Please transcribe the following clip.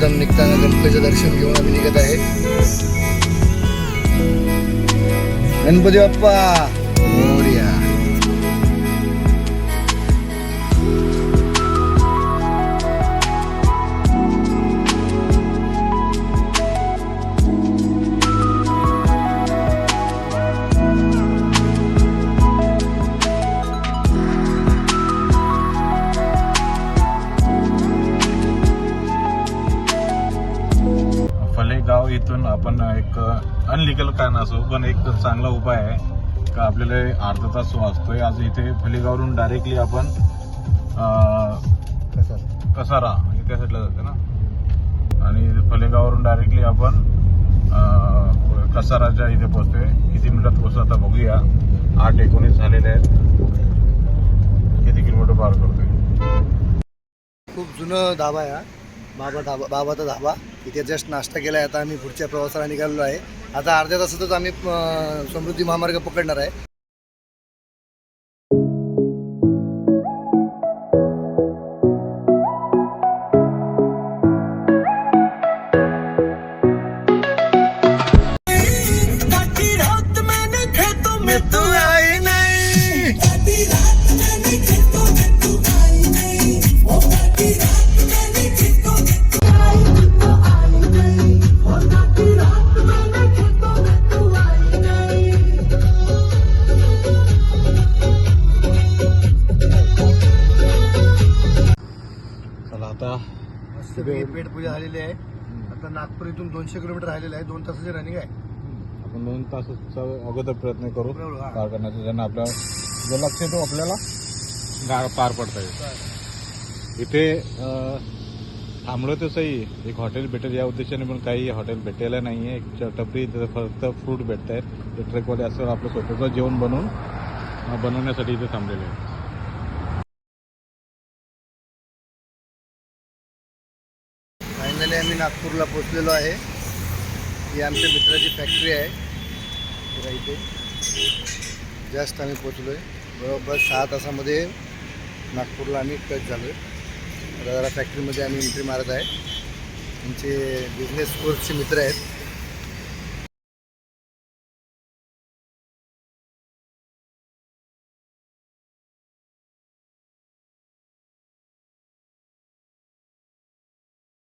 इथून निघताना गणपतीचं दर्शन घेऊन आम्ही निघत आहे. गणपती बाप्पा मोरया. फलेगाव इथून आपण एक अनलिगल काय नसो पण एक चांगला उपाय आहे का आपल्याला अर्धा तास वाचतोय. आज इथे फलेगाववरून डायरेक्टली आपण कसारा त्या साईडला जाते ना आणि फलेगाववरून डायरेक्टली आपण कसाराच्या इथे पोहोचतोय. किती मिनिटात पोहोचतो आता बघूया. 8:19 झालेले आहेत. किती किलोमीटर पार करतोय. खूप जुनं धाबा आहे हा. बाबाचा धाबा. इथे जस्ट नाश्ता केला आहे. आता आम्ही पुढच्या प्रवासाला निघालेलो आहे. आता अर्ध्या तासातच आम्ही समृद्धी महामार्ग पकडणार आहे. पेट पूजा झालेली आहे. आता नागपूर इथून 200 किलोमीटर राहिलेलं आहे. 2 तासाची रनिंग आहे. आपण 2 तासाचा अगोदर प्रयत्न करू पार करण्याचा. ज्यांना आपल्या जो लक्ष येतो आपल्याला गाड पार पडता येईल. इथे थांबलो तसंही एक हॉटेल भेटेल या उद्देशाने पण काही हॉटेल भेटायला नाही आहे. एक टपरी फक्त फ्रूट भेटत आहेत. ते ट्रकवाले असं आपलं स्वतःचं जेवण बनवण्यासाठी इथे थांबलेले आहे. फायनली आम्ही नागपूरला पोहोचलेलो आहे. ही आमच्या मित्राची फॅक्टरी आहे. बघा इथे जस्ट आम्ही पोचलो आहे. बरोबर 6 तासामध्ये नागपूरला आम्ही टच झालो आहे. आता जरा फॅक्टरीमध्ये आम्ही एंट्री मारत आहे. आमचे बिझनेस कोर्सचे मित्र आहेत.